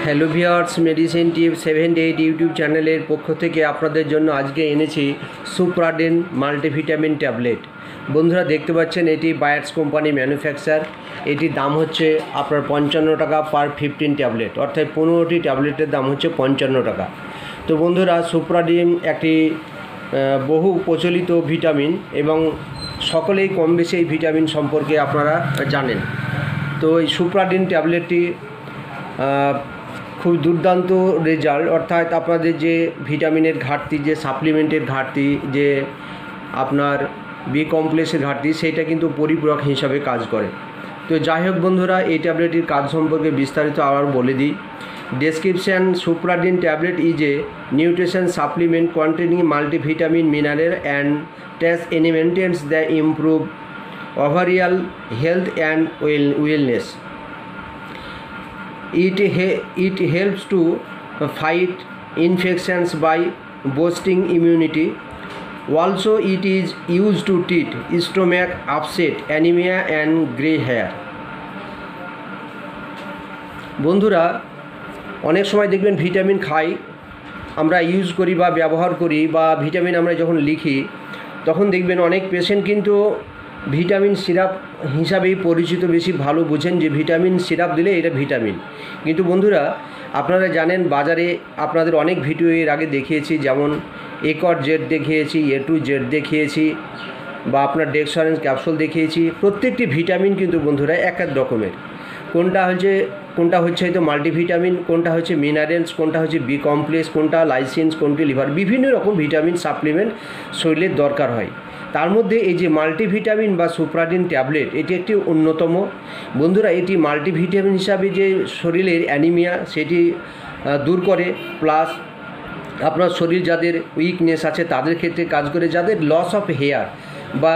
Hello viewers, medicine টিপ 7-8 YouTube চ্যানেলের পক্ষ থেকে আপনাদের জন্য আজকে এনেছি সুপ্রাডেন মাল্টিভিটামিন ট্যাবলেট। বন্ধুরা দেখতে পাচ্ছেন এটি বায়ার্স কোম্পানি ম্যানুফ্যাকচার। এটির দাম হচ্ছে আপনার 55 টাকা পার 15 ট্যাবলেট, অর্থাৎ 15টি ট্যাবলেটের দাম হচ্ছে 55 টাকা। তো বন্ধুরা, সুপ্রাডিন একটি বহু প্রচলিত ভিটামিন এবং সকলেই কম বেশি এই ভিটামিন সম্পর্কে আপনারা জানেন। তো এই সুপ্রাডিন ট্যাবলেটটি খুব দুর্দান্ত রেজাল্ট, অর্থাৎ আপনাদের যে ভিটামিনের ঘাটতি, যে সাপ্লিমেন্টের ঘাটতি, যে আপনার বি কমপ্লেক্সের ঘাটতি, সেইটা কিন্তু পরিপূরক হিসাবে কাজ করে। তো যাই হোক বন্ধুরা, এই ট্যাবলেটটির কাজ সম্পর্কে বিস্তারিত আবার বলে দিই। Description: Supradyn tablet is a nutrition supplement containing multivitamin mineral and trace elements that improve overall health and wellness. It helps to fight infections by boosting immunity. Also, it is used to treat stomach upset, anemia and gray hair. বন্ধুরা, অনেক সময় দেখবেন vitamin খাই আমরা, use করি বা ব্যবহার করি, বা ভিটামিন আমরা যখন লিখি তখন দেখবেন অনেক পেশেন্ট কিন্তু ভিটামিন সিরাপ হিসাবেই পরিচিত, বেশি ভালো বুঝেন যে ভিটামিন সিরাপ দিলে এটা ভিটামিন। কিন্তু বন্ধুরা, আপনারা জানেন বাজারে আপনাদের অনেক ভিডিও এর আগে দেখিয়েছি, যেমন A-Cod Z দেখিয়েছি, A-2Z দেখিয়েছি, বা আপনার ডেক্সোরেন্স ক্যাপসুল দেখিয়েছি। প্রত্যেকটি ভিটামিন কিন্তু বন্ধুরা এক এক রকমের। কোনটা হচ্ছে হয়তো মাল্টিভিটামিন, কোনটা হচ্ছে মিনারেলস, কোনটা হচ্ছে বি কমপ্লেক্স, কোনটা লাইসিন্স, কোনটি লিভার, বিভিন্ন রকম ভিটামিন সাপ্লিমেন্ট শরীরের দরকার হয়। তার মধ্যে এই যে মাল্টিভিটামিন বা সুপ্রাডিন ট্যাবলেট, এটি একটি অন্যতম। বন্ধুরা, এটি মাল্টিভিটামিন হিসাবে যে শরীরের অ্যানিমিয়া সেটি দূর করে, প্লাস আপনার শরীর যাদের উইকনেস আছে তাদের ক্ষেত্রে কাজ করে, যাদের লস অফ হেয়ার বা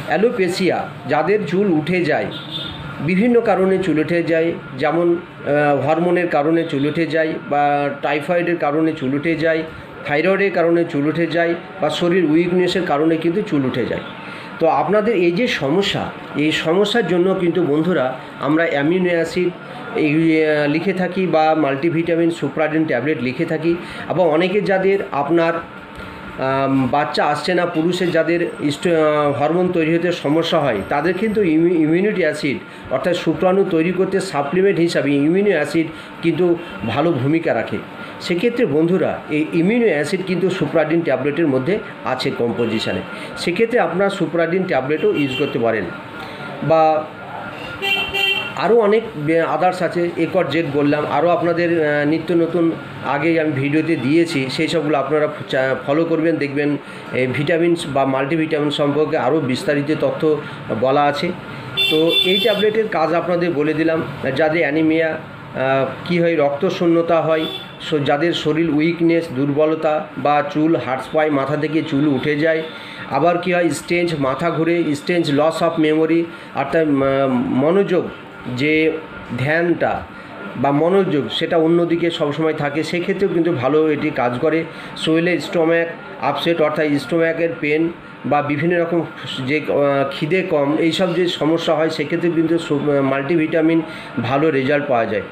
অ্যালোপেসিয়া, যাদের চুল উঠে যায়, বিভিন্ন কারণে চুল উঠে যায়, যেমন হরমোনের কারণে চুল উঠে যায়, বা টাইফয়েডের কারণে চুল উঠে যায়, থাইরয়েডের কারণে চুল উঠে যায়, বা শরীর উইকনেসের কারণে কিন্তু চুল উঠে যায়। তো আপনাদের এই যে সমস্যা, এই সমস্যার জন্য কিন্তু বন্ধুরা আমরা অ্যামিনো অ্যাসিড লিখে থাকি, বা মাল্টিভিটামিন সুপ্রাডিন ট্যাবলেট লিখে থাকি। এবং অনেকে যাদের আপনার বাচ্চা আসছে না, পুরুষের যাদের হরমোন তৈরি হতে সমস্যা হয়, তাদের কিন্তু ইমিউনিটি অ্যাসিড অর্থাৎ শুক্রাণু তৈরি করতে সাপ্লিমেন্ট হিসাবে ইমিউনো অ্যাসিড কিন্তু ভালো ভূমিকা রাখে। সেক্ষেত্রে বন্ধুরা, এই ইমিউনো অ্যাসিড কিন্তু সুপ্রাডিন ট্যাবলেটের মধ্যে আছে কম্পোজিশানে। সেক্ষেত্রে আপনারা সুপ্রাডিন ট্যাবলেটও ইউজ করতে পারেন, বা আরও অনেক আদার্স আছে। A-Cod Z বললাম, আরও আপনাদের নিত্য নতুন আগে আমি ভিডিওতে দিয়েছি, সেই সবগুলো আপনারা ফলো করবেন, দেখবেন ভিটামিনস বা মাল্টিভিটামিন সম্পর্কে আরও বিস্তারিত তথ্য বলা আছে। তো এই ট্যাবলেটের কাজ আপনাদের বলে দিলাম। যাদের অ্যানিমিয়া কী হয়, রক্তশূন্যতা হয়, যাদের শরীর উইকনেস, দুর্বলতা, বা চুল হার্টস পায়, মাথা থেকে চুল উঠে যায়, আবার কী হয় স্টেঞ্জ, মাথা ঘুরে, স্টেঞ্জ, লস অফ মেমোরি, অর্থাৎ মনোযোগ, যে ধ্যানটা বা মনোযোগ সেটা অন্যদিকে সবসময় থাকে, সেক্ষেত্রেও কিন্তু ভালো এটি কাজ করে। শরীরে স্টোম্যাক আপসেট অর্থাৎ স্টোম্যাকের পেন, বা বিভিন্ন রকম যে খিদে কম, এইসব যে সমস্যা হয়, সেক্ষেত্রে কিন্তু মাল্টিভিটামিন ভালো রেজাল্ট পাওয়া যায়।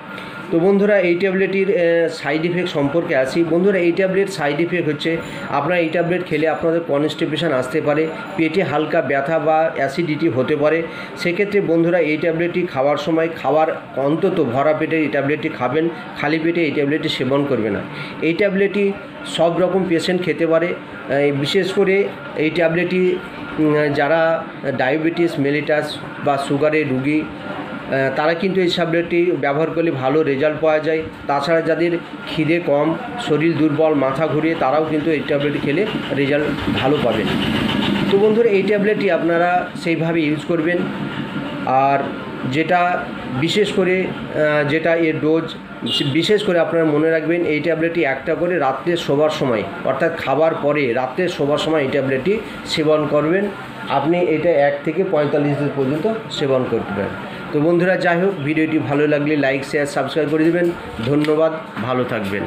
তো বন্ধুরা, এই ট্যাবলেটটির সাইড ইফেক্ট সম্পর্কে আসি। বন্ধুরা, এই ট্যাবলেট সাইড ইফেক্ট হচ্ছে আপনারা এই ট্যাবলেট খেলে আপনাদের কনস্টিপেশন আসতে পারে, পেটে হালকা ব্যথা বা অ্যাসিডিটি হতে পারে। সেক্ষেত্রে বন্ধুরা, এই ট্যাবলেটটি খাওয়ার সময় অন্তত ভরা পেটে এই ট্যাবলেটটি খাবেন, খালি পেটে এই ট্যাবলেটটি সেবন করবে না। এই ট্যাবলেটটি সব রকম পেশেন্ট খেতে পারে। বিশেষ করে এই ট্যাবলেটটি যারা ডায়াবেটিস মেলিটাস বা সুগারের রুগী, তারা কিন্তু এই ট্যাবলেটটি ব্যবহার করলে ভালো রেজাল্ট পাওয়া যায়। তাছাড়া যাদের খিদে কম, শরীর দুর্বল, মাথা ঘুরিয়ে, তারাও কিন্তু এই ট্যাবলেটটি খেলে রেজাল্ট ভালো পাবেন। তো বন্ধুরা, এই ট্যাবলেটটি আপনারা সেইভাবে ইউজ করবেন। আর যেটা বিশেষ করে যেটা এর ডোজ, বিশেষ করে আপনারা মনে রাখবেন, এই ট্যাবলেটটি একটা করে রাত্রে শোবার সময়, অর্থাৎ খাবার পরে রাত্রে শোবার সময় এই ট্যাবলেটটি সেবন করবেন। আপনি এটা 1 থেকে 45 দিন পর্যন্ত সেবন করতে পারেন। তো বন্ধুরা, যাই হোক, ভিডিওটি ভালো লাগলে লাইক, শেয়ার, সাবস্ক্রাইব করে দেবেন। ধন্যবাদ, ভালো থাকবেন।